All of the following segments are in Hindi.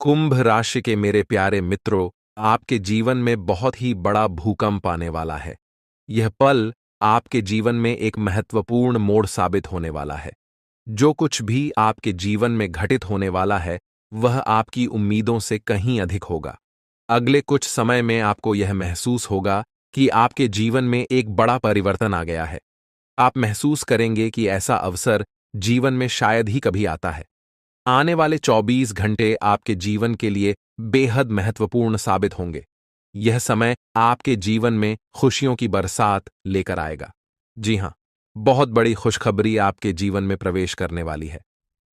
कुंभ राशि के मेरे प्यारे मित्रों, आपके जीवन में बहुत ही बड़ा भूकंप आने वाला है। यह पल आपके जीवन में एक महत्वपूर्ण मोड़ साबित होने वाला है। जो कुछ भी आपके जीवन में घटित होने वाला है, वह आपकी उम्मीदों से कहीं अधिक होगा। अगले कुछ समय में आपको यह महसूस होगा कि आपके जीवन में एक बड़ा परिवर्तन आ गया है। आप महसूस करेंगे कि ऐसा अवसर जीवन में शायद ही कभी आता है। आने वाले 24 घंटे आपके जीवन के लिए बेहद महत्वपूर्ण साबित होंगे। यह समय आपके जीवन में खुशियों की बरसात लेकर आएगा। जी हां, बहुत बड़ी खुशखबरी आपके जीवन में प्रवेश करने वाली है।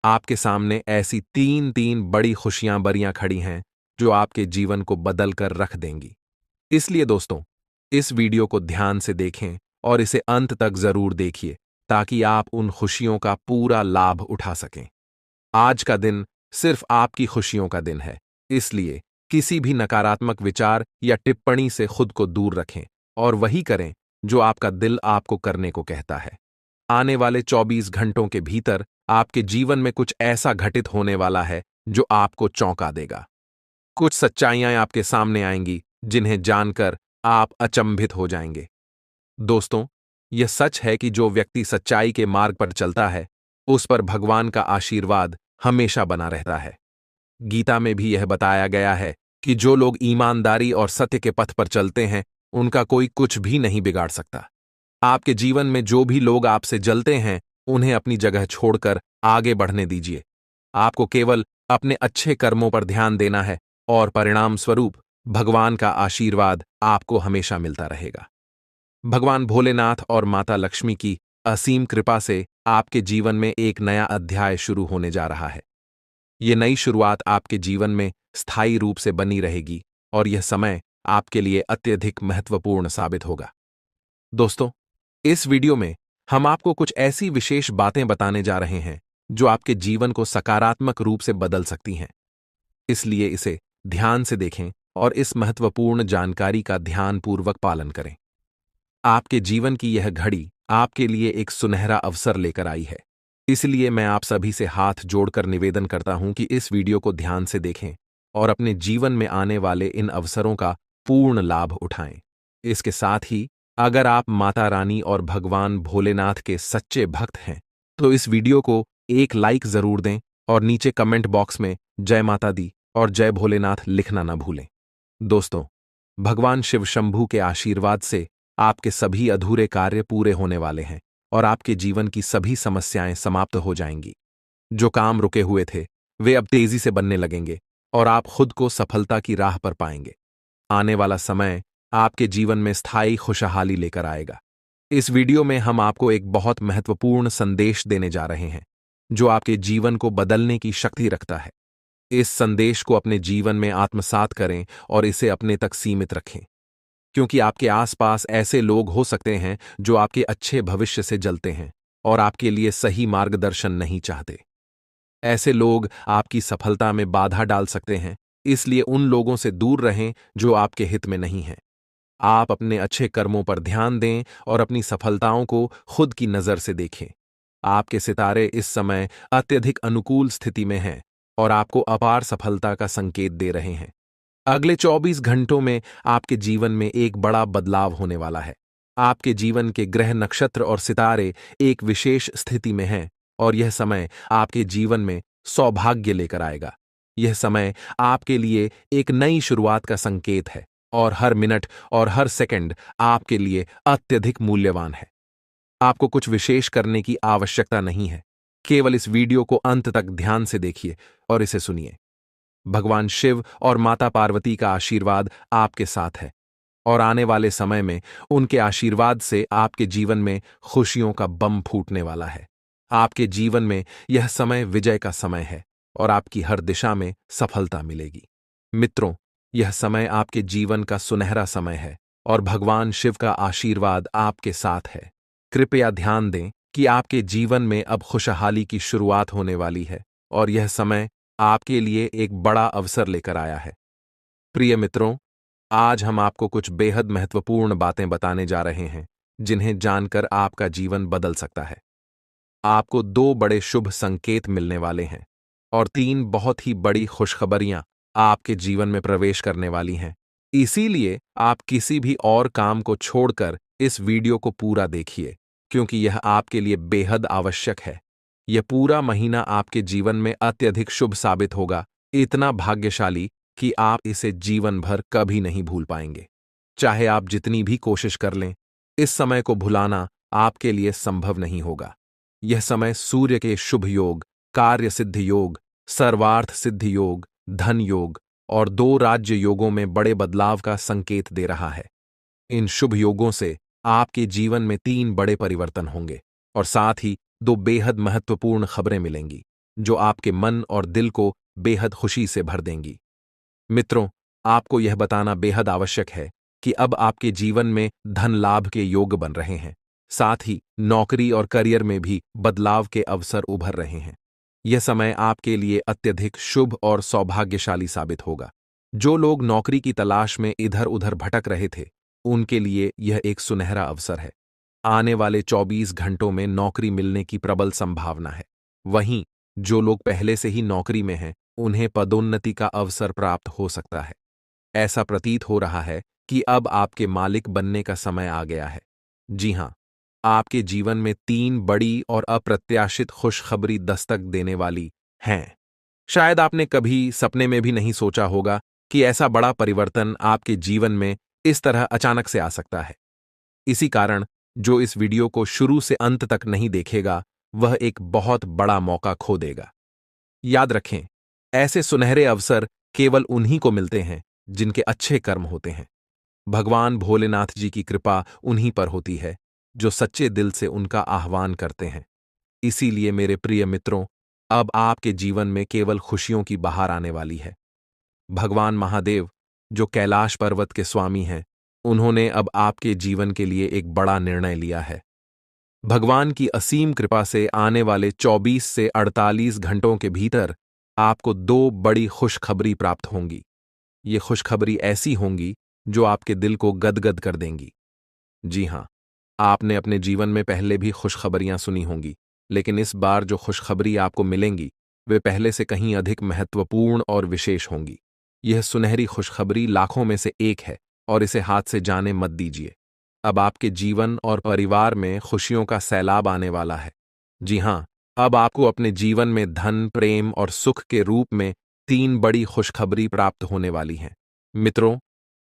आपके सामने ऐसी तीन तीन बड़ी खुशियां बरियां खड़ी हैं जो आपके जीवन को बदल कर रख देंगी। इसलिए दोस्तों, इस वीडियो को ध्यान से देखें और इसे अंत तक जरूर देखिए ताकि आप उन खुशियों का पूरा लाभ उठा सकें। आज का दिन सिर्फ आपकी खुशियों का दिन है, इसलिए किसी भी नकारात्मक विचार या टिप्पणी से खुद को दूर रखें और वही करें जो आपका दिल आपको करने को कहता है। आने वाले 24 घंटों के भीतर आपके जीवन में कुछ ऐसा घटित होने वाला है जो आपको चौंका देगा। कुछ सच्चाइयां आपके सामने आएंगी जिन्हें जानकर आप अचंभित हो जाएंगे। दोस्तों, यह सच है कि जो व्यक्ति सच्चाई के मार्ग पर चलता है, उस पर भगवान का आशीर्वाद हमेशा बना रहता है। गीता में भी यह बताया गया है कि जो लोग ईमानदारी और सत्य के पथ पर चलते हैं, उनका कोई कुछ भी नहीं बिगाड़ सकता। आपके जीवन में जो भी लोग आपसे जलते हैं, उन्हें अपनी जगह छोड़कर आगे बढ़ने दीजिए। आपको केवल अपने अच्छे कर्मों पर ध्यान देना है और परिणाम स्वरूप भगवान का आशीर्वाद आपको हमेशा मिलता रहेगा। भगवान भोलेनाथ और माता लक्ष्मी की असीम कृपा से आपके जीवन में एक नया अध्याय शुरू होने जा रहा है। यह नई शुरुआत आपके जीवन में स्थायी रूप से बनी रहेगी और यह समय आपके लिए अत्यधिक महत्वपूर्ण साबित होगा। दोस्तों, इस वीडियो में हम आपको कुछ ऐसी विशेष बातें बताने जा रहे हैं जो आपके जीवन को सकारात्मक रूप से बदल सकती हैं। इसलिए इसे ध्यान से देखें और इस महत्वपूर्ण जानकारी का ध्यानपूर्वक पालन करें। आपके जीवन की यह घड़ी आपके लिए एक सुनहरा अवसर लेकर आई है। इसलिए मैं आप सभी से हाथ जोड़कर निवेदन करता हूं कि इस वीडियो को ध्यान से देखें और अपने जीवन में आने वाले इन अवसरों का पूर्ण लाभ उठाएं। इसके साथ ही अगर आप माता रानी और भगवान भोलेनाथ के सच्चे भक्त हैं, तो इस वीडियो को एक लाइक जरूर दें और नीचे कमेंट बॉक्स में जय माता दी और जय भोलेनाथ लिखना न भूलें। दोस्तों, भगवान शिव शंभू के आशीर्वाद से आपके सभी अधूरे कार्य पूरे होने वाले हैं और आपके जीवन की सभी समस्याएं समाप्त हो जाएंगी। जो काम रुके हुए थे, वे अब तेजी से बनने लगेंगे और आप खुद को सफलता की राह पर पाएंगे। आने वाला समय आपके जीवन में स्थायी खुशहाली लेकर आएगा। इस वीडियो में हम आपको एक बहुत महत्वपूर्ण संदेश देने जा रहे हैं जो आपके जीवन को बदलने की शक्ति रखता है। इस संदेश को अपने जीवन में आत्मसात करें और इसे अपने तक सीमित रखें, क्योंकि आपके आसपास ऐसे लोग हो सकते हैं जो आपके अच्छे भविष्य से जलते हैं और आपके लिए सही मार्गदर्शन नहीं चाहते। ऐसे लोग आपकी सफलता में बाधा डाल सकते हैं, इसलिए उन लोगों से दूर रहें जो आपके हित में नहीं हैं। आप अपने अच्छे कर्मों पर ध्यान दें और अपनी सफलताओं को खुद की नजर से देखें। आपके सितारे इस समय अत्यधिक अनुकूल स्थिति में हैं और आपको अपार सफलता का संकेत दे रहे हैं। अगले 24 घंटों में आपके जीवन में एक बड़ा बदलाव होने वाला है। आपके जीवन के ग्रह, नक्षत्र और सितारे एक विशेष स्थिति में हैं और यह समय आपके जीवन में सौभाग्य लेकर आएगा। यह समय आपके लिए एक नई शुरुआत का संकेत है और हर मिनट और हर सेकंड आपके लिए अत्यधिक मूल्यवान है। आपको कुछ विशेष करने की आवश्यकता नहीं है। केवल इस वीडियो को अंत तक ध्यान से देखिए और इसे सुनिए। भगवान शिव और माता पार्वती का आशीर्वाद आपके साथ है और आने वाले समय में उनके आशीर्वाद से आपके जीवन में खुशियों का बम फूटने वाला है। आपके जीवन में यह समय विजय का समय है और आपकी हर दिशा में सफलता मिलेगी। मित्रों, यह समय आपके जीवन का सुनहरा समय है और भगवान शिव का आशीर्वाद आपके साथ है। कृपया ध्यान दें कि आपके जीवन में अब खुशहाली की शुरुआत होने वाली है और यह समय आपके लिए एक बड़ा अवसर लेकर आया है। प्रिय मित्रों, आज हम आपको कुछ बेहद महत्वपूर्ण बातें बताने जा रहे हैं जिन्हें जानकर आपका जीवन बदल सकता है। आपको 2 बड़े शुभ संकेत मिलने वाले हैं और 3 बहुत ही बड़ी खुशखबरियां आपके जीवन में प्रवेश करने वाली हैं। इसीलिए आप किसी भी और काम को छोड़कर इस वीडियो को पूरा देखिए, क्योंकि यह आपके लिए बेहद आवश्यक है। यह पूरा महीना आपके जीवन में अत्यधिक शुभ साबित होगा, इतना भाग्यशाली कि आप इसे जीवन भर कभी नहीं भूल पाएंगे। चाहे आप जितनी भी कोशिश कर लें, इस समय को भुलाना आपके लिए संभव नहीं होगा। यह समय सूर्य के शुभ योग, कार्य सिद्धि योग, सर्वार्थ सिद्धि योग, धन योग और 2 राज्य योगों में बड़े बदलाव का संकेत दे रहा है। इन शुभ योगों से आपके जीवन में 3 बड़े परिवर्तन होंगे और साथ ही 2 बेहद महत्वपूर्ण खबरें मिलेंगी, जो आपके मन और दिल को बेहद खुशी से भर देंगी। मित्रों, आपको यह बताना बेहद आवश्यक है कि अब आपके जीवन में धन लाभ के योग बन रहे हैं। साथ ही नौकरी और करियर में भी बदलाव के अवसर उभर रहे हैं। यह समय आपके लिए अत्यधिक शुभ और सौभाग्यशाली साबित होगा। जो लोग नौकरी की तलाश में इधर-उधर भटक रहे थे, उनके लिए यह एक सुनहरा अवसर है। आने वाले 24 घंटों में नौकरी मिलने की प्रबल संभावना है। वहीं जो लोग पहले से ही नौकरी में हैं, उन्हें पदोन्नति का अवसर प्राप्त हो सकता है। ऐसा प्रतीत हो रहा है कि अब आपके मालिक बनने का समय आ गया है। जी हां, आपके जीवन में 3 बड़ी और अप्रत्याशित खुशखबरी दस्तक देने वाली हैं। शायद आपने कभी सपने में भी नहीं सोचा होगा कि ऐसा बड़ा परिवर्तन आपके जीवन में इस तरह अचानक से आ सकता है। इसी कारण जो इस वीडियो को शुरू से अंत तक नहीं देखेगा, वह एक बहुत बड़ा मौका खो देगा। याद रखें, ऐसे सुनहरे अवसर केवल उन्हीं को मिलते हैं जिनके अच्छे कर्म होते हैं। भगवान भोलेनाथ जी की कृपा उन्हीं पर होती है जो सच्चे दिल से उनका आह्वान करते हैं। इसीलिए मेरे प्रिय मित्रों, अब आपके जीवन में केवल खुशियों की बहार आने वाली है। भगवान महादेव, जो कैलाश पर्वत के स्वामी हैं, उन्होंने अब आपके जीवन के लिए एक बड़ा निर्णय लिया है। भगवान की असीम कृपा से आने वाले 24 से 48 घंटों के भीतर आपको 2 बड़ी खुशखबरी प्राप्त होंगी। ये खुशखबरी ऐसी होंगी जो आपके दिल को गदगद कर देंगी। जी हां, आपने अपने जीवन में पहले भी खुशखबरियां सुनी होंगी, लेकिन इस बार जो खुशखबरी आपको मिलेंगी, वे पहले से कहीं अधिक महत्वपूर्ण और विशेष होंगी। यह सुनहरी खुशखबरी लाखों में से एक है और इसे हाथ से जाने मत दीजिए। अब आपके जीवन और परिवार में खुशियों का सैलाब आने वाला है। जी हां, अब आपको अपने जीवन में धन, प्रेम और सुख के रूप में 3 बड़ी खुशखबरी प्राप्त होने वाली हैं। मित्रों,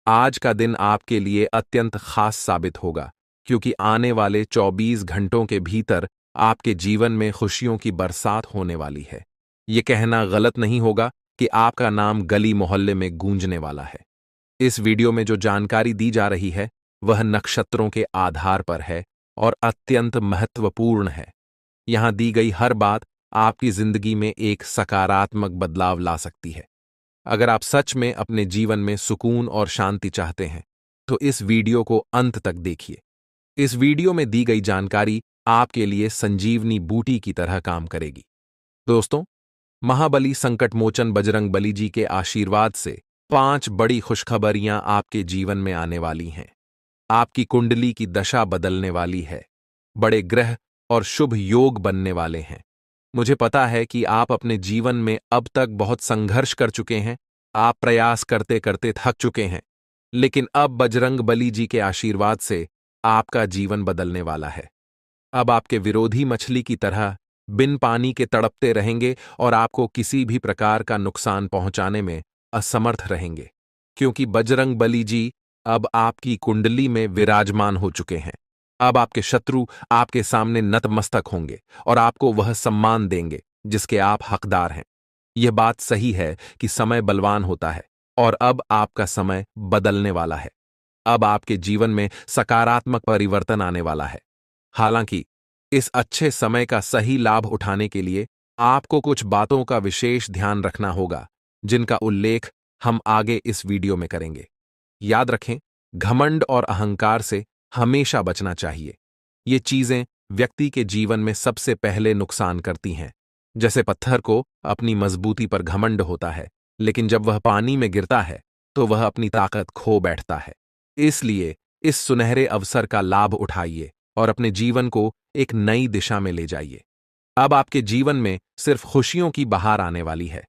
आज का दिन आपके लिए अत्यंत खास साबित होगा, क्योंकि आने वाले 24 घंटों के भीतर आपके जीवन में खुशियों की बरसात होने वाली है। ये कहना गलत नहीं होगा कि आपका नाम गली मोहल्ले में गूंजने वाला है। इस वीडियो में जो जानकारी दी जा रही है, वह नक्षत्रों के आधार पर है और अत्यंत महत्वपूर्ण है। यहां दी गई हर बात आपकी जिंदगी में एक सकारात्मक बदलाव ला सकती है। अगर आप सच में अपने जीवन में सुकून और शांति चाहते हैं, तो इस वीडियो को अंत तक देखिए। इस वीडियो में दी गई जानकारी आपके लिए संजीवनी बूटी की तरह काम करेगी। दोस्तों, महाबली संकटमोचन बजरंग बली जी के आशीर्वाद से 5 बड़ी खुशखबरियां आपके जीवन में आने वाली हैं। आपकी कुंडली की दशा बदलने वाली है। बड़े ग्रह और शुभ योग बनने वाले हैं। मुझे पता है कि आप अपने जीवन में अब तक बहुत संघर्ष कर चुके हैं, आप प्रयास करते करते थक चुके हैं, लेकिन अब बजरंग बली जी के आशीर्वाद से आपका जीवन बदलने वाला है। अब आपके विरोधी मछली की तरह बिन पानी के तड़पते रहेंगे और आपको किसी भी प्रकार का नुकसान पहुंचाने में असमर्थ रहेंगे, क्योंकि बजरंग बली जी अब आपकी कुंडली में विराजमान हो चुके हैं। अब आपके शत्रु आपके सामने नतमस्तक होंगे और आपको वह सम्मान देंगे जिसके आप हकदार हैं। यह बात सही है कि समय बलवान होता है और अब आपका समय बदलने वाला है। अब आपके जीवन में सकारात्मक परिवर्तन आने वाला है। हालांकि इस अच्छे समय का सही लाभ उठाने के लिए आपको कुछ बातों का विशेष ध्यान रखना होगा, जिनका उल्लेख हम आगे इस वीडियो में करेंगे। याद रखें, घमंड और अहंकार से हमेशा बचना चाहिए। ये चीजें व्यक्ति के जीवन में सबसे पहले नुकसान करती हैं। जैसे पत्थर को अपनी मजबूती पर घमंड होता है, लेकिन जब वह पानी में गिरता है तो वह अपनी ताकत खो बैठता है। इसलिए इस सुनहरे अवसर का लाभ उठाइए और अपने जीवन को एक नई दिशा में ले जाइए। अब आपके जीवन में सिर्फ खुशियों की बहार आने वाली है,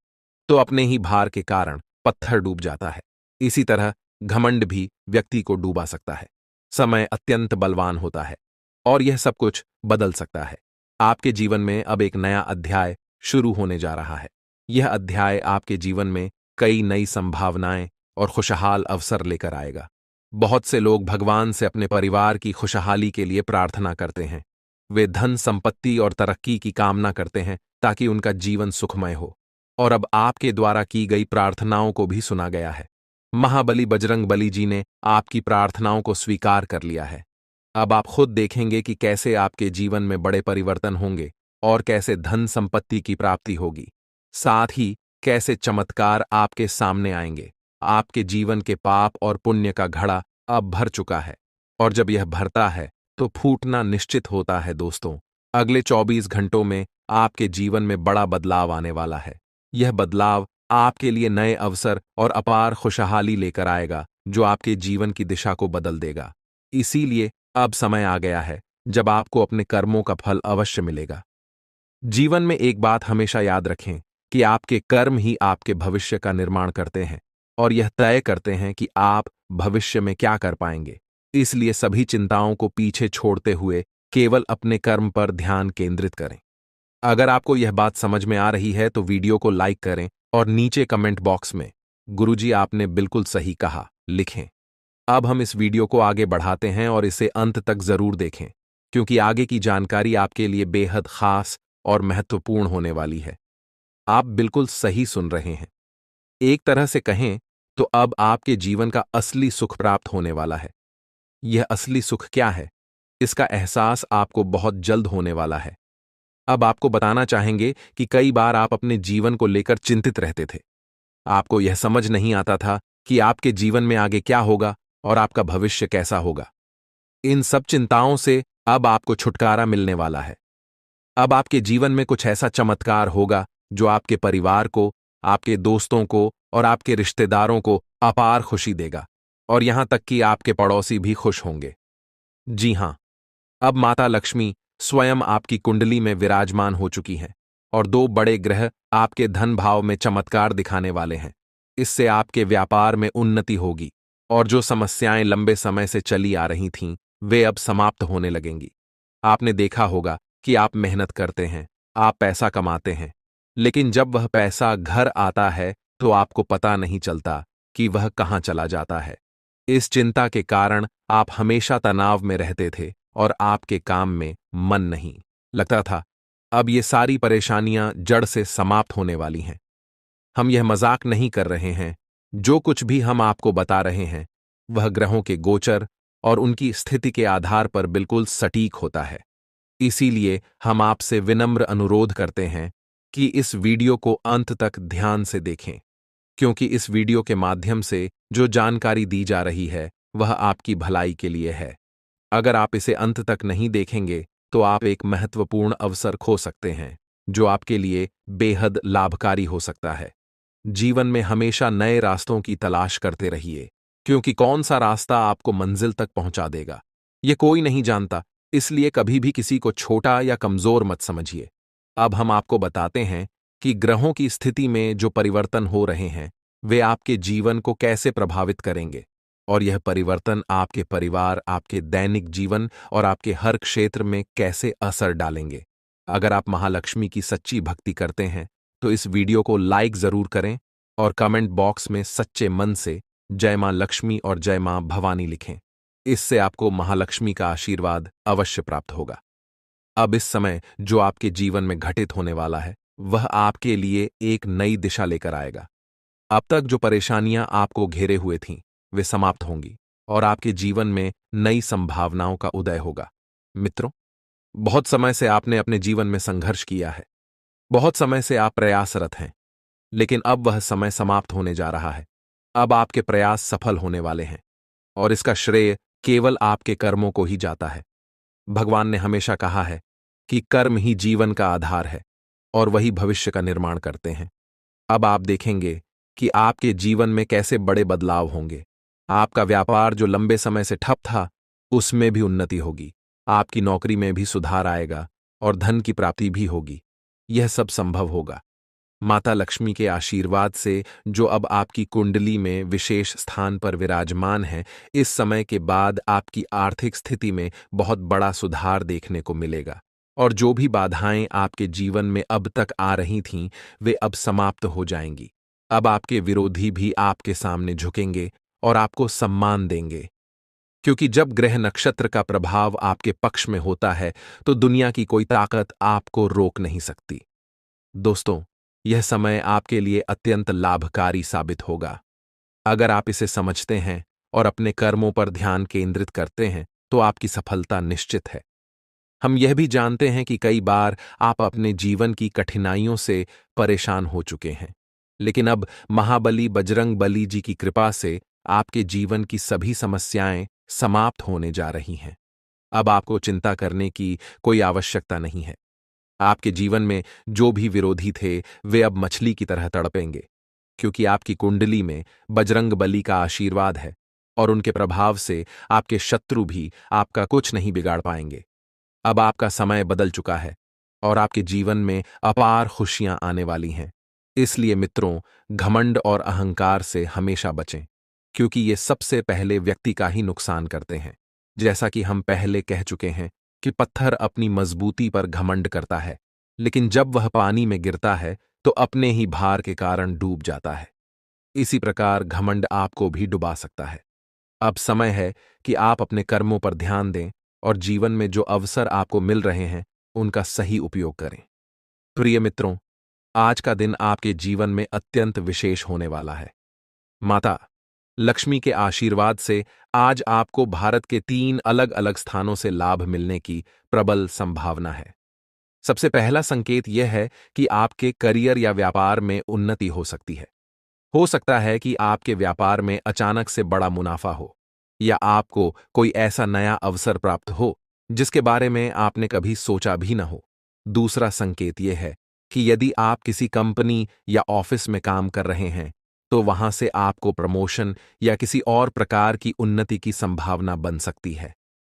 तो अपने ही भार के कारण पत्थर डूब जाता है। इसी तरह घमंड भी व्यक्ति को डूबा सकता है। समय अत्यंत बलवान होता है और यह सब कुछ बदल सकता है। आपके जीवन में अब एक नया अध्याय शुरू होने जा रहा है। यह अध्याय आपके जीवन में कई नई संभावनाएं और खुशहाल अवसर लेकर आएगा। बहुत से लोग भगवान से अपने परिवार की खुशहाली के लिए प्रार्थना करते हैं। वे धन, संपत्ति और तरक्की की कामना करते हैं ताकि उनका जीवन सुखमय हो। और अब आपके द्वारा की गई प्रार्थनाओं को भी सुना गया है। महाबली बजरंग बली जी ने आपकी प्रार्थनाओं को स्वीकार कर लिया है। अब आप खुद देखेंगे कि कैसे आपके जीवन में बड़े परिवर्तन होंगे और कैसे धन संपत्ति की प्राप्ति होगी। साथ ही कैसे चमत्कार आपके सामने आएंगे। आपके जीवन के पाप और पुण्य का घड़ा अब भर चुका है और जब यह भरता है तो फूटना निश्चित होता है। दोस्तों, अगले 24 घंटों में आपके जीवन में बड़ा बदलाव आने वाला है। यह बदलाव आपके लिए नए अवसर और अपार खुशहाली लेकर आएगा जो आपके जीवन की दिशा को बदल देगा। इसीलिए अब समय आ गया है जब आपको अपने कर्मों का फल अवश्य मिलेगा। जीवन में एक बात हमेशा याद रखें कि आपके कर्म ही आपके भविष्य का निर्माण करते हैं और यह तय करते हैं कि आप भविष्य में क्या कर पाएंगे। इसलिए सभी चिंताओं को पीछे छोड़ते हुए केवल अपने कर्म पर ध्यान केंद्रित करें। अगर आपको यह बात समझ में आ रही है तो वीडियो को लाइक करें और नीचे कमेंट बॉक्स में गुरुजी आपने बिल्कुल सही कहा लिखें। अब हम इस वीडियो को आगे बढ़ाते हैं और इसे अंत तक जरूर देखें क्योंकि आगे की जानकारी आपके लिए बेहद खास और महत्वपूर्ण होने वाली है। आप बिल्कुल सही सुन रहे हैं। एक तरह से कहें तो अब आपके जीवन का असली सुख प्राप्त होने वाला है। यह असली सुख क्या है, इसका एहसास आपको बहुत जल्द होने वाला है। अब आपको बताना चाहेंगे कि कई बार आप अपने जीवन को लेकर चिंतित रहते थे। आपको यह समझ नहीं आता था कि आपके जीवन में आगे क्या होगा और आपका भविष्य कैसा होगा। इन सब चिंताओं से अब आपको छुटकारा मिलने वाला है। अब आपके जीवन में कुछ ऐसा चमत्कार होगा जो आपके परिवार को, आपके दोस्तों को और आपके रिश्तेदारों को अपार खुशी देगा और यहां तक कि आपके पड़ोसी भी खुश होंगे। जी हां, अब माता लक्ष्मी स्वयं आपकी कुंडली में विराजमान हो चुकी हैं और 2 बड़े ग्रह आपके धन भाव में चमत्कार दिखाने वाले हैं। इससे आपके व्यापार में उन्नति होगी और जो समस्याएं लंबे समय से चली आ रही थीं, वे अब समाप्त होने लगेंगी। आपने देखा होगा कि आप मेहनत करते हैं, आप पैसा कमाते हैं, लेकिन जब वह पैसा घर आता है तो आपको पता नहीं चलता कि वह कहां चला जाता है। इस चिंता के कारण आप हमेशा तनाव में रहते थे और आपके काम में मन नहीं लगता था। अब ये सारी परेशानियां जड़ से समाप्त होने वाली हैं। हम यह मजाक नहीं कर रहे हैं। जो कुछ भी हम आपको बता रहे हैं वह ग्रहों के गोचर और उनकी स्थिति के आधार पर बिल्कुल सटीक होता है। इसीलिए हम आपसे विनम्र अनुरोध करते हैं कि इस वीडियो को अंत तक ध्यान से देखें, क्योंकि इस वीडियो के माध्यम से जो जानकारी दी जा रही है वह आपकी भलाई के लिए है। अगर आप इसे अंत तक नहीं देखेंगे तो आप एक महत्वपूर्ण अवसर खो सकते हैं जो आपके लिए बेहद लाभकारी हो सकता है। जीवन में हमेशा नए रास्तों की तलाश करते रहिए, क्योंकि कौन सा रास्ता आपको मंजिल तक पहुंचा देगा यह कोई नहीं जानता। इसलिए कभी भी किसी को छोटा या कमजोर मत समझिए। अब हम आपको बताते हैं कि ग्रहों की स्थिति में जो परिवर्तन हो रहे हैं वे आपके जीवन को कैसे प्रभावित करेंगे और यह परिवर्तन आपके परिवार, आपके दैनिक जीवन और आपके हर क्षेत्र में कैसे असर डालेंगे। अगर आप महालक्ष्मी की सच्ची भक्ति करते हैं तो इस वीडियो को लाइक जरूर करें और कमेंट बॉक्स में सच्चे मन से जय मां लक्ष्मी और जय मां भवानी लिखें। इससे आपको महालक्ष्मी का आशीर्वाद अवश्य प्राप्त होगा। अब इस समय जो आपके जीवन में घटित होने वाला है वह आपके लिए एक नई दिशा लेकर आएगा। अब तक जो परेशानियां आपको घेरे हुए थीं वे समाप्त होंगी और आपके जीवन में नई संभावनाओं का उदय होगा। मित्रों, बहुत समय से आपने अपने जीवन में संघर्ष किया है। बहुत समय से आप प्रयासरत हैं, लेकिन अब वह समय समाप्त होने जा रहा है। अब आपके प्रयास सफल होने वाले हैं और इसका श्रेय केवल आपके कर्मों को ही जाता है। भगवान ने हमेशा कहा है कि कर्म ही जीवन का आधार है और वही भविष्य का निर्माण करते हैं। अब आप देखेंगे कि आपके जीवन में कैसे बड़े बदलाव होंगे। आपका व्यापार जो लंबे समय से ठप था उसमें भी उन्नति होगी, आपकी नौकरी में भी सुधार आएगा और धन की प्राप्ति भी होगी। यह सब संभव होगा माता लक्ष्मी के आशीर्वाद से जो अब आपकी कुंडली में विशेष स्थान पर विराजमान है, इस समय के बाद आपकी आर्थिक स्थिति में बहुत बड़ा सुधार देखने को मिलेगा। और जो भी बाधाएं आपके जीवन में अब तक आ रही थीं, वे अब समाप्त हो जाएंगी। अब आपके विरोधी भी आपके सामने झुकेंगे और आपको सम्मान देंगे, क्योंकि जब ग्रह नक्षत्र का प्रभाव आपके पक्ष में होता है तो दुनिया की कोई ताकत आपको रोक नहीं सकती। दोस्तों, यह समय आपके लिए अत्यंत लाभकारी साबित होगा। अगर आप इसे समझते हैं और अपने कर्मों पर ध्यान केंद्रित करते हैं तो आपकी सफलता निश्चित है। हम यह भी जानते हैं कि कई बार आप अपने जीवन की कठिनाइयों से परेशान हो चुके हैं, लेकिन अब महाबली बजरंग बली जी की कृपा से आपके जीवन की सभी समस्याएं समाप्त होने जा रही हैं। अब आपको चिंता करने की कोई आवश्यकता नहीं है। आपके जीवन में जो भी विरोधी थे, वे अब मछली की तरह तड़पेंगे, क्योंकि आपकी कुंडली में बजरंग बली का आशीर्वाद है और उनके प्रभाव से आपके शत्रु भी आपका कुछ नहीं बिगाड़ पाएंगे। अब आपका समय बदल चुका है और आपके जीवन में अपार खुशियां आने वाली हैं। इसलिए मित्रों, घमंड और अहंकार से हमेशा बचें, क्योंकि ये सबसे पहले व्यक्ति का ही नुकसान करते हैं। जैसा कि हम पहले कह चुके हैं कि पत्थर अपनी मजबूती पर घमंड करता है, लेकिन जब वह पानी में गिरता है तो अपने ही भार के कारण डूब जाता है। इसी प्रकार घमंड आपको भी डुबा सकता है। अब समय है कि आप अपने कर्मों पर ध्यान दें और जीवन में जो अवसर आपको मिल रहे हैं, उनका सही उपयोग करें। प्रिय मित्रों, आज का दिन आपके जीवन में अत्यंत विशेष होने वाला है। माता लक्ष्मी के आशीर्वाद से आज आपको भारत के 3 अलग-अलग स्थानों से लाभ मिलने की प्रबल संभावना है। सबसे पहला संकेत यह है कि आपके करियर या व्यापार में उन्नति हो सकती है। हो सकता है कि आपके व्यापार में अचानक से बड़ा मुनाफा हो, या आपको कोई ऐसा नया अवसर प्राप्त हो जिसके बारे में आपने कभी सोचा भी न हो। दूसरा संकेत यह है कि यदि आप किसी कंपनी या ऑफिस में काम कर रहे हैं, तो वहां से आपको प्रमोशन या किसी और प्रकार की उन्नति की संभावना बन सकती है।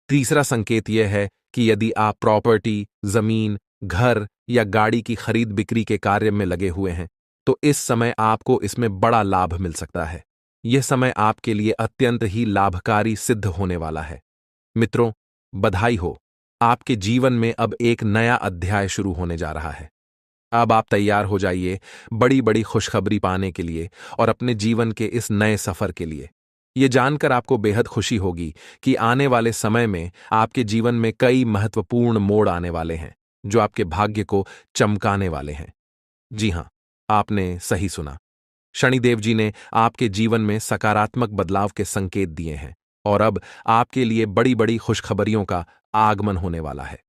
तीसरा संकेत यह है कि यदि आप प्रॉपर्टी, जमीन, घर या गाड़ी की खरीद बिक्री के कार्य में लगे हुए हैं, तो इस समय आपको इसमें बड़ा लाभ मिल सकता है। यह समय आपके लिए अत्यंत ही लाभकारी सिद्ध होने वाला है। मित्रों, बधाई हो, आपके जीवन में अब एक नया अध्याय शुरू होने जा रहा है। अब आप तैयार हो जाइए बड़ी बड़ी खुशखबरी पाने के लिए और अपने जीवन के इस नए सफर के लिए। ये जानकर आपको बेहद खुशी होगी कि आने वाले समय में आपके जीवन में कई महत्वपूर्ण मोड़ आने वाले हैं, जो आपके भाग्य को चमकाने वाले हैं। जी हां, आपने सही सुना। शनिदेव जी ने आपके जीवन में सकारात्मक बदलाव के संकेत दिए हैं और अब आपके लिए बड़ी बड़ी खुशखबरियों का आगमन होने वाला है।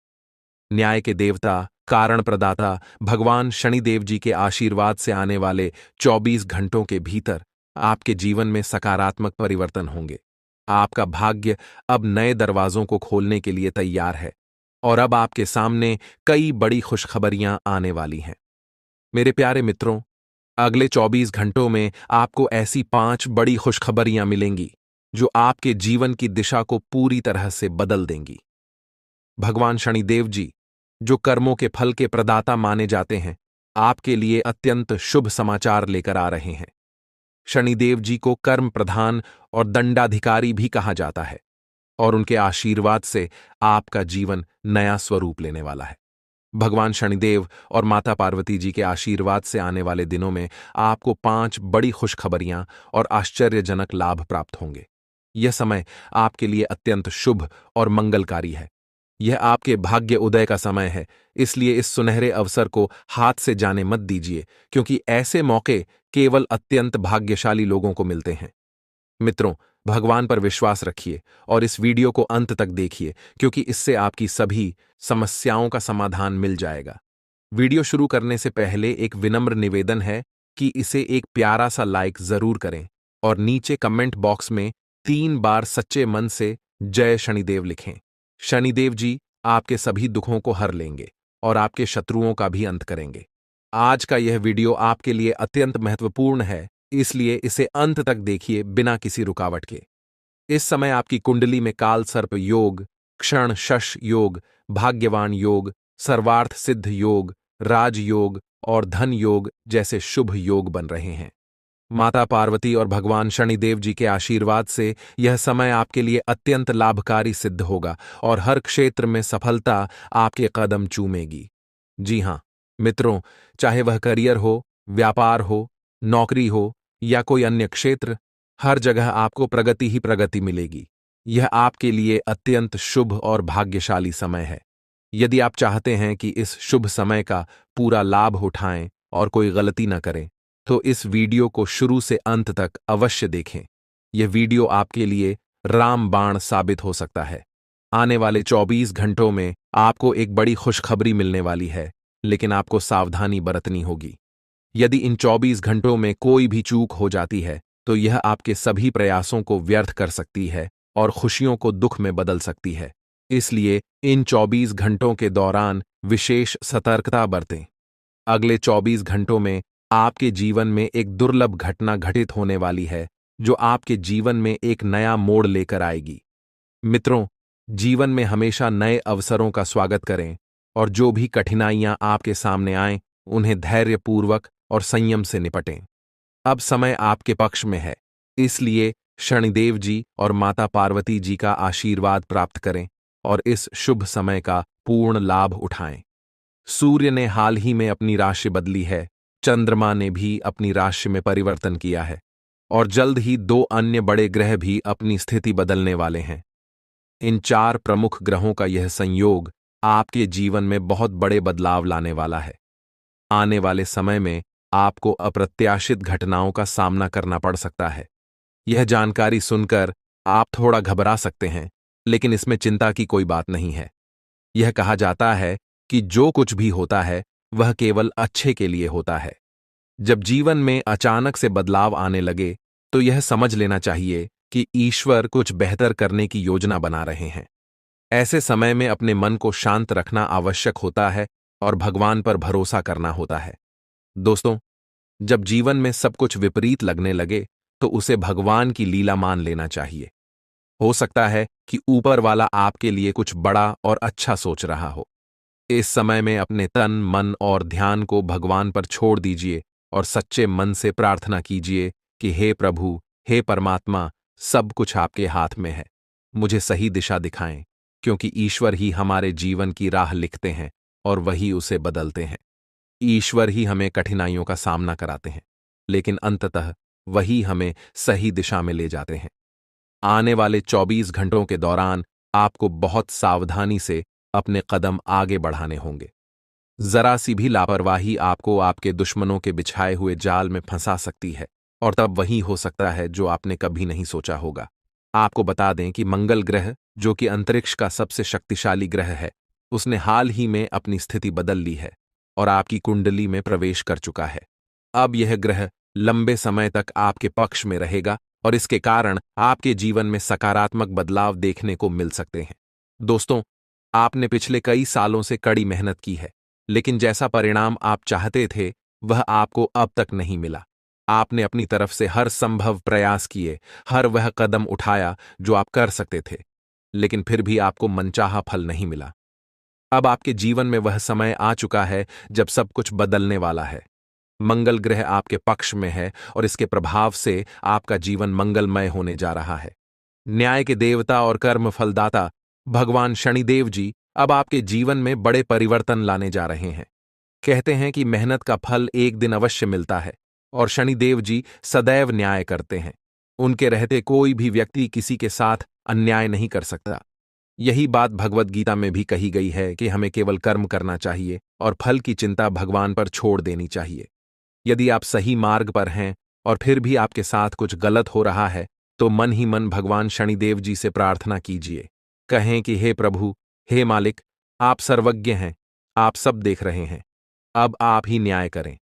न्याय के देवता, कारण प्रदाता भगवान शनिदेव जी के आशीर्वाद से आने वाले 24 घंटों के भीतर आपके जीवन में सकारात्मक परिवर्तन होंगे। आपका भाग्य अब नए दरवाजों को खोलने के लिए तैयार है और अब आपके सामने कई बड़ी खुशखबरियां आने वाली हैं। मेरे प्यारे मित्रों, अगले 24 घंटों में आपको ऐसी 5 बड़ी खुशखबरियां मिलेंगी जो आपके जीवन की दिशा को पूरी तरह से बदल देंगी। भगवान शनिदेव जी, जो कर्मों के फल के प्रदाता माने जाते हैं, आपके लिए अत्यंत शुभ समाचार लेकर आ रहे हैं। शनिदेव जी को कर्म प्रधान और दंडाधिकारी भी कहा जाता है और उनके आशीर्वाद से आपका जीवन नया स्वरूप लेने वाला है। भगवान शनिदेव और माता पार्वती जी के आशीर्वाद से आने वाले दिनों में आपको 5 बड़ी खुशखबरियां और आश्चर्यजनक लाभ प्राप्त होंगे। यह समय आपके लिए अत्यंत शुभ और मंगलकारी है। यह आपके भाग्य उदय का समय है, इसलिए इस सुनहरे अवसर को हाथ से जाने मत दीजिए, क्योंकि ऐसे मौके केवल अत्यंत भाग्यशाली लोगों को मिलते हैं। मित्रों, भगवान पर विश्वास रखिए और इस वीडियो को अंत तक देखिए, क्योंकि इससे आपकी सभी समस्याओं का समाधान मिल जाएगा। वीडियो शुरू करने से पहले एक विनम्र निवेदन है कि इसे एक प्यारा सा लाइक जरूर करें और नीचे कमेंट बॉक्स में 3 बार सच्चे मन से जय शनिदेव लिखें। शनिदेव जी आपके सभी दुखों को हर लेंगे और आपके शत्रुओं का भी अंत करेंगे। आज का यह वीडियो आपके लिए अत्यंत महत्वपूर्ण है, इसलिए इसे अंत तक देखिए बिना किसी रुकावट के। इस समय आपकी कुंडली में काल सर्प योग, क्षण शश योग, भाग्यवान योग, सर्वार्थ सिद्ध योग, राज योग, और धन योग जैसे शुभ योग बन रहे हैं। माता पार्वती और भगवान शनिदेव जी के आशीर्वाद से यह समय आपके लिए अत्यंत लाभकारी सिद्ध होगा और हर क्षेत्र में सफलता आपके कदम चूमेगी। जी हां मित्रों, चाहे वह करियर हो, व्यापार हो, नौकरी हो या कोई अन्य क्षेत्र, हर जगह आपको प्रगति ही प्रगति मिलेगी। यह आपके लिए अत्यंत शुभ और भाग्यशाली समय है। यदि आप चाहते हैं कि इस शुभ समय का पूरा लाभ उठाएं और कोई गलती न करें, तो इस वीडियो को शुरू से अंत तक अवश्य देखें। यह वीडियो आपके लिए रामबाण साबित हो सकता है। आने वाले 24 घंटों में आपको एक बड़ी खुशखबरी मिलने वाली है, लेकिन आपको सावधानी बरतनी होगी। यदि इन 24 घंटों में कोई भी चूक हो जाती है, तो यह आपके सभी प्रयासों को व्यर्थ कर सकती है और खुशियों को दुख में बदल सकती है। इसलिए इन 24 घंटों के दौरान विशेष सतर्कता बरतें। अगले 24 घंटों में आपके जीवन में एक दुर्लभ घटना घटित होने वाली है, जो आपके जीवन में एक नया मोड़ लेकर आएगी। मित्रों, जीवन में हमेशा नए अवसरों का स्वागत करें और जो भी कठिनाइयां आपके सामने आएं, उन्हें धैर्यपूर्वक और संयम से निपटें। अब समय आपके पक्ष में है, इसलिए शनिदेव जी और माता पार्वती जी का आशीर्वाद प्राप्त करें और इस शुभ समय का पूर्ण लाभ उठाएं। सूर्य ने हाल ही में अपनी राशि बदली है, चंद्रमा ने भी अपनी राशि में परिवर्तन किया है और जल्द ही 2 अन्य बड़े ग्रह भी अपनी स्थिति बदलने वाले हैं। इन 4 प्रमुख ग्रहों का यह संयोग आपके जीवन में बहुत बड़े बदलाव लाने वाला है। आने वाले समय में आपको अप्रत्याशित घटनाओं का सामना करना पड़ सकता है। यह जानकारी सुनकर आप थोड़ा घबरा सकते हैं, लेकिन इसमें चिंता की कोई बात नहीं है। यह कहा जाता है कि जो कुछ भी होता है वह केवल अच्छे के लिए होता है। जब जीवन में अचानक से बदलाव आने लगे, तो यह समझ लेना चाहिए कि ईश्वर कुछ बेहतर करने की योजना बना रहे हैं। ऐसे समय में अपने मन को शांत रखना आवश्यक होता है और भगवान पर भरोसा करना होता है। दोस्तों, जब जीवन में सब कुछ विपरीत लगने लगे, तो उसे भगवान की लीला मान लेना चाहिए। हो सकता है कि ऊपर वाला आपके लिए कुछ बड़ा और अच्छा सोच रहा हो। इस समय में अपने तन, मन और ध्यान को भगवान पर छोड़ दीजिए और सच्चे मन से प्रार्थना कीजिए कि हे प्रभु, हे परमात्मा, सब कुछ आपके हाथ में है। मुझे सही दिशा दिखाएं, क्योंकि ईश्वर ही हमारे जीवन की राह लिखते हैं और वही उसे बदलते हैं। ईश्वर ही हमें कठिनाइयों का सामना कराते हैं, लेकिन अंततः वही हमें सही दिशा में ले जाते हैं। आने वाले 24 घंटों के दौरान आपको बहुत सावधानी से अपने कदम आगे बढ़ाने होंगे। जरा सी भी लापरवाही आपको आपके दुश्मनों के बिछाए हुए जाल में फंसा सकती है और तब वही हो सकता है जो आपने कभी नहीं सोचा होगा। आपको बता दें कि मंगल ग्रह, जो कि अंतरिक्ष का सबसे शक्तिशाली ग्रह है, उसने हाल ही में अपनी स्थिति बदल ली है और आपकी कुंडली में प्रवेश कर चुका है। अब यह ग्रह लंबे समय तक आपके पक्ष में रहेगा और इसके कारण आपके जीवन में सकारात्मक बदलाव देखने को मिल सकते हैं। दोस्तों, आपने पिछले कई सालों से कड़ी मेहनत की है, लेकिन जैसा परिणाम आप चाहते थे वह आपको अब तक नहीं मिला। आपने अपनी तरफ से हर संभव प्रयास किए, हर वह कदम उठाया जो आप कर सकते थे, लेकिन फिर भी आपको मनचाहा फल नहीं मिला। अब आपके जीवन में वह समय आ चुका है जब सब कुछ बदलने वाला है। मंगल ग्रह आपके पक्ष में है और इसके प्रभाव से आपका जीवन मंगलमय होने जा रहा है। न्याय के देवता और कर्म फलदाता भगवान शनिदेव जी अब आपके जीवन में बड़े परिवर्तन लाने जा रहे हैं। कहते हैं कि मेहनत का फल एक दिन अवश्य मिलता है और शनिदेव जी सदैव न्याय करते हैं। उनके रहते कोई भी व्यक्ति किसी के साथ अन्याय नहीं कर सकता। यही बात भगवद गीता में भी कही गई है कि हमें केवल कर्म करना चाहिए और फल की चिंता भगवान पर छोड़ देनी चाहिए। यदि आप सही मार्ग पर हैं और फिर भी आपके साथ कुछ गलत हो रहा है, तो मन ही मन भगवान शनिदेव जी से प्रार्थना कीजिए। कहें कि हे प्रभु, हे मालिक, आप सर्वज्ञ हैं, आप सब देख रहे हैं, अब आप ही न्याय करें।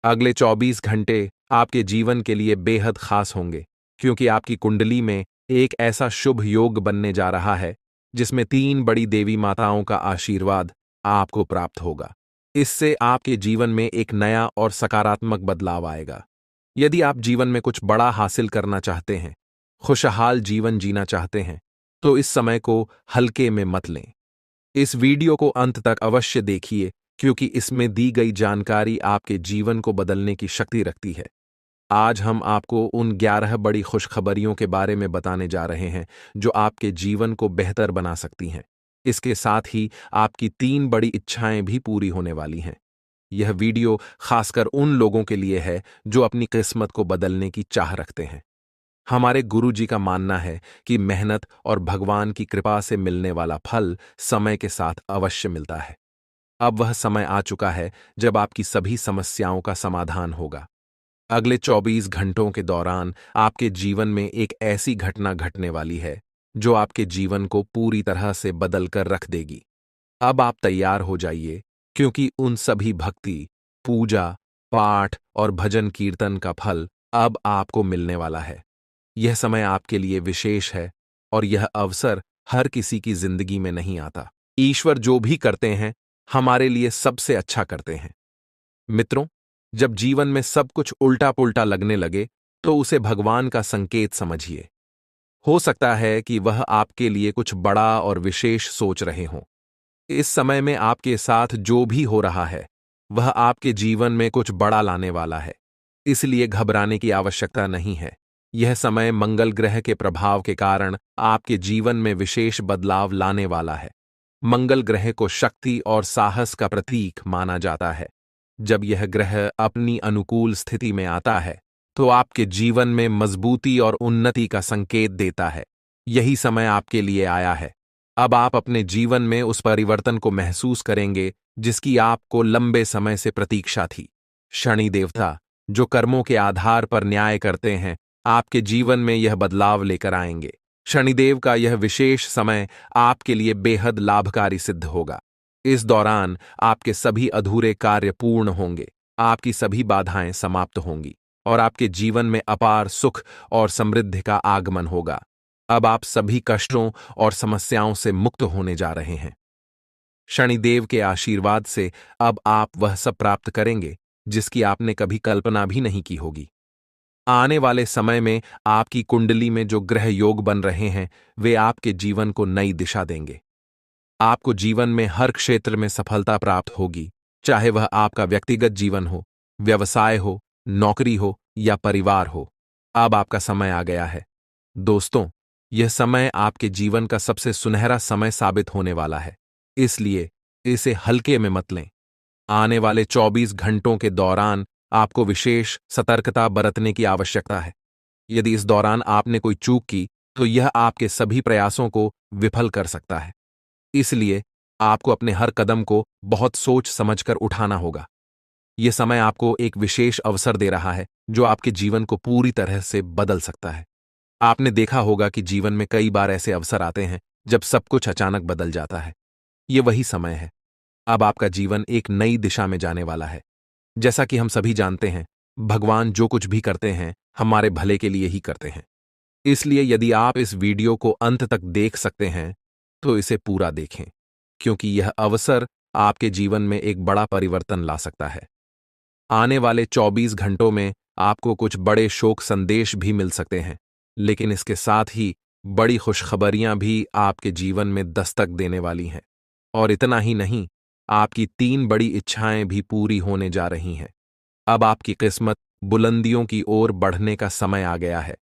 अगले 24 घंटे आपके जीवन के लिए बेहद खास होंगे, क्योंकि आपकी कुंडली में एक ऐसा शुभ योग बनने जा रहा है जिसमें 3 बड़ी देवी माताओं का आशीर्वाद आपको प्राप्त होगा। इससे आपके जीवन में एक नया और सकारात्मक बदलाव आएगा। यदि आप जीवन में कुछ बड़ा हासिल करना चाहते हैं, खुशहाल जीवन जीना चाहते हैं, तो इस समय को हल्के में मत लें। इस वीडियो को अंत तक अवश्य देखिए, क्योंकि इसमें दी गई जानकारी आपके जीवन को बदलने की शक्ति रखती है। आज हम आपको उन 11 बड़ी खुशखबरियों के बारे में बताने जा रहे हैं जो आपके जीवन को बेहतर बना सकती हैं। इसके साथ ही आपकी 3 बड़ी इच्छाएं भी पूरी होने वाली हैं। यह वीडियो खासकर उन लोगों के लिए है जो अपनी किस्मत को बदलने की चाह रखते हैं। हमारे गुरुजी का मानना है कि मेहनत और भगवान की कृपा से मिलने वाला फल समय के साथ अवश्य मिलता है। अब वह समय आ चुका है जब आपकी सभी समस्याओं का समाधान होगा। अगले 24 घंटों के दौरान आपके जीवन में एक ऐसी घटना घटने वाली है जो आपके जीवन को पूरी तरह से बदल कर रख देगी। अब आप तैयार हो जाइए, क्योंकि उन सभी भक्ति, पूजा, पाठ और भजन कीर्तन का फल अब आपको मिलने वाला है। यह समय आपके लिए विशेष है और यह अवसर हर किसी की जिंदगी में नहीं आता। ईश्वर जो भी करते हैं, हमारे लिए सबसे अच्छा करते हैं। मित्रों, जब जीवन में सब कुछ उल्टा पुल्टा लगने लगे, तो उसे भगवान का संकेत समझिए। हो सकता है कि वह आपके लिए कुछ बड़ा और विशेष सोच रहे हों। इस समय में आपके साथ जो भी हो रहा है, वह आपके जीवन में कुछ बड़ा लाने वाला है। इसलिए घबराने की आवश्यकता नहीं है। यह समय मंगल ग्रह के प्रभाव के कारण आपके जीवन में विशेष बदलाव लाने वाला है। मंगल ग्रह को शक्ति और साहस का प्रतीक माना जाता है। जब यह ग्रह अपनी अनुकूल स्थिति में आता है, तो आपके जीवन में मजबूती और उन्नति का संकेत देता है। यही समय आपके लिए आया है। अब आप अपने जीवन में उस परिवर्तन को महसूस करेंगे जिसकी आपको लंबे समय से प्रतीक्षा थी। शनि देवता, जो कर्मों के आधार पर न्याय करते हैं, आपके जीवन में यह बदलाव लेकर आएंगे। शनिदेव का यह विशेष समय आपके लिए बेहद लाभकारी सिद्ध होगा। इस दौरान आपके सभी अधूरे कार्य पूर्ण होंगे, आपकी सभी बाधाएं समाप्त होंगी और आपके जीवन में अपार सुख और समृद्धि का आगमन होगा। अब आप सभी कष्टों और समस्याओं से मुक्त होने जा रहे हैं। शनिदेव के आशीर्वाद से अब आप वह सब प्राप्त करेंगे जिसकी आपने कभी कल्पना भी नहीं की होगी। आने वाले समय में आपकी कुंडली में जो ग्रह योग बन रहे हैं, वे आपके जीवन को नई दिशा देंगे। आपको जीवन में हर क्षेत्र में सफलता प्राप्त होगी, चाहे वह आपका व्यक्तिगत जीवन हो, व्यवसाय हो, नौकरी हो या परिवार हो। अब आपका समय आ गया है। दोस्तों, यह समय आपके जीवन का सबसे सुनहरा समय साबित होने वाला है, इसलिए इसे हल्के में मत लें। आने वाले 24 घंटों के दौरान आपको विशेष सतर्कता बरतने की आवश्यकता है। यदि इस दौरान आपने कोई चूक की, तो यह आपके सभी प्रयासों को विफल कर सकता है। इसलिए आपको अपने हर कदम को बहुत सोच समझकर उठाना होगा। यह समय आपको एक विशेष अवसर दे रहा है जो आपके जीवन को पूरी तरह से बदल सकता है। आपने देखा होगा कि जीवन में कई बार ऐसे अवसर आते हैं जब सब कुछ अचानक बदल जाता है। यह वही समय है। अब आपका जीवन एक नई दिशा में जाने वाला है। जैसा कि हम सभी जानते हैं, भगवान जो कुछ भी करते हैं, हमारे भले के लिए ही करते हैं। इसलिए यदि आप इस वीडियो को अंत तक देख सकते हैं, तो इसे पूरा देखें, क्योंकि यह अवसर आपके जीवन में एक बड़ा परिवर्तन ला सकता है। आने वाले 24 घंटों में आपको कुछ बड़े शोक संदेश भी मिल सकते हैं, लेकिन इसके साथ ही बड़ी खुशखबरियां भी आपके जीवन में दस्तक देने वाली हैं। और इतना ही नहीं, आपकी 3 बड़ी इच्छाएं भी पूरी होने जा रही हैं। अब आपकी किस्मत बुलंदियों की ओर बढ़ने का समय आ गया है।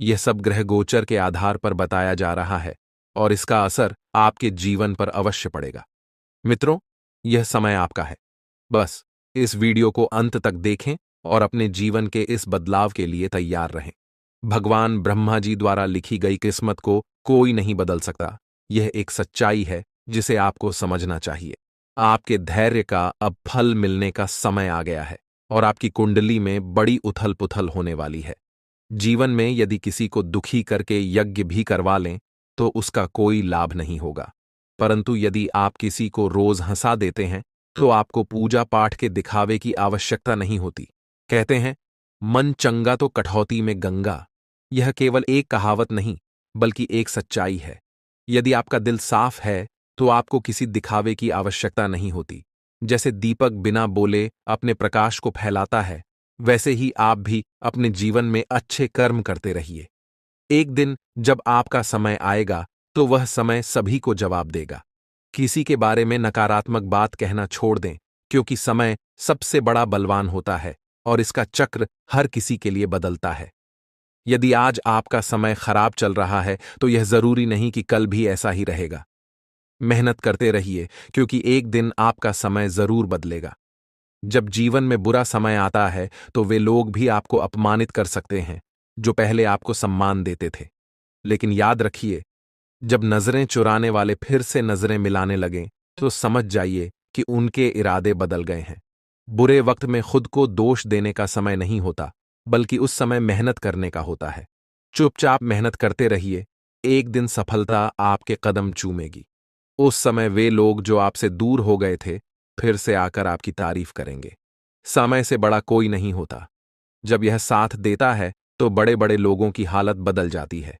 यह सब ग्रह गोचर के आधार पर बताया जा रहा है और इसका असर आपके जीवन पर अवश्य पड़ेगा। मित्रों, यह समय आपका है। बस इस वीडियो को अंत तक देखें और अपने जीवन के इस बदलाव के लिए तैयार रहें। भगवान ब्रह्मा जी द्वारा लिखी गई किस्मत को कोई नहीं बदल सकता। यह एक सच्चाई है जिसे आपको समझना चाहिए। आपके धैर्य का अब फल मिलने का समय आ गया है और आपकी कुंडली में बड़ी उथल पुथल होने वाली है। जीवन में यदि किसी को दुखी करके यज्ञ भी करवा लें, तो उसका कोई लाभ नहीं होगा। परंतु यदि आप किसी को रोज हंसा देते हैं, तो आपको पूजा पाठ के दिखावे की आवश्यकता नहीं होती। कहते हैं, मन चंगा तो कठौती में गंगा। यह केवल एक कहावत नहीं, बल्कि एक सच्चाई है। यदि आपका दिल साफ है, तो आपको किसी दिखावे की आवश्यकता नहीं होती। जैसे दीपक बिना बोले अपने प्रकाश को फैलाता है, वैसे ही आप भी अपने जीवन में अच्छे कर्म करते रहिए। एक दिन जब आपका समय आएगा, तो वह समय सभी को जवाब देगा। किसी के बारे में नकारात्मक बात कहना छोड़ दें क्योंकि समय सबसे बड़ा बलवान होता है और इसका चक्र हर किसी के लिए बदलता है। यदि आज आपका समय खराब चल रहा है तो यह जरूरी नहीं कि कल भी ऐसा ही रहेगा। मेहनत करते रहिए, क्योंकि एक दिन आपका समय जरूर बदलेगा। जब जीवन में बुरा समय आता है तो वे लोग भी आपको अपमानित कर सकते हैं जो पहले आपको सम्मान देते थे। लेकिन याद रखिए, जब नजरें चुराने वाले फिर से नजरें मिलाने लगें तो समझ जाइए कि उनके इरादे बदल गए हैं। बुरे वक्त में खुद को दोष देने का समय नहीं होता, बल्कि उस समय मेहनत करने का होता है। चुपचाप मेहनत करते रहिए, एक दिन सफलता आपके कदम चूमेगी। उस समय वे लोग जो आपसे दूर हो गए थे फिर से आकर आपकी तारीफ करेंगे। समय से बड़ा कोई नहीं होता। जब यह साथ देता है तो बड़े बड़े लोगों की हालत बदल जाती है।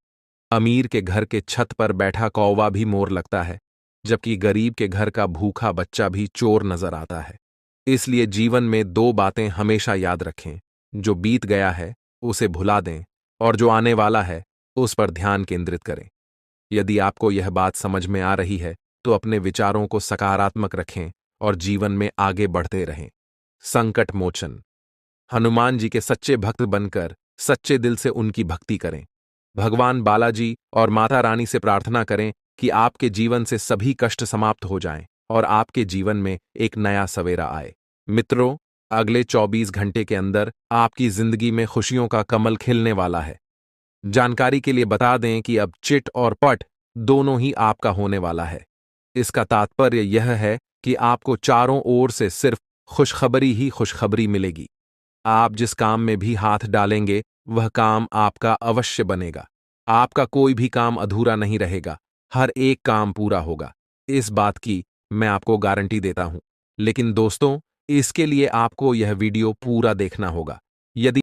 अमीर के घर के छत पर बैठा कौवा भी मोर लगता है, जबकि गरीब के घर का भूखा बच्चा भी चोर नजर आता है। इसलिए जीवन में दो बातें हमेशा याद रखें, जो बीत गया है उसे भुला दें और जो आने वाला है उस पर ध्यान केंद्रित करें। यदि आपको यह बात समझ में आ रही है तो अपने विचारों को सकारात्मक रखें और जीवन में आगे बढ़ते रहें। संकट मोचन। हनुमान जी के सच्चे भक्त बनकर सच्चे दिल से उनकी भक्ति करें। भगवान बालाजी और माता रानी से प्रार्थना करें कि आपके जीवन से सभी कष्ट समाप्त हो जाएं और आपके जीवन में एक नया सवेरा आए। मित्रों, अगले 24 घंटे के अंदर आपकी जिंदगी में खुशियों का कमल खिलने वाला है। जानकारी के लिए बता दें कि अब चिट और पट दोनों ही आपका होने वाला है। इसका तात्पर्य यह है कि आपको चारों ओर से सिर्फ खुशखबरी ही खुशखबरी मिलेगी। आप जिस काम में भी हाथ डालेंगे वह काम आपका अवश्य बनेगा। आपका कोई भी काम अधूरा नहीं रहेगा, हर एक काम पूरा होगा। इस बात की मैं आपको गारंटी देता हूं। लेकिन दोस्तों, इसके लिए आपको यह वीडियो पूरा देखना होगा। यदि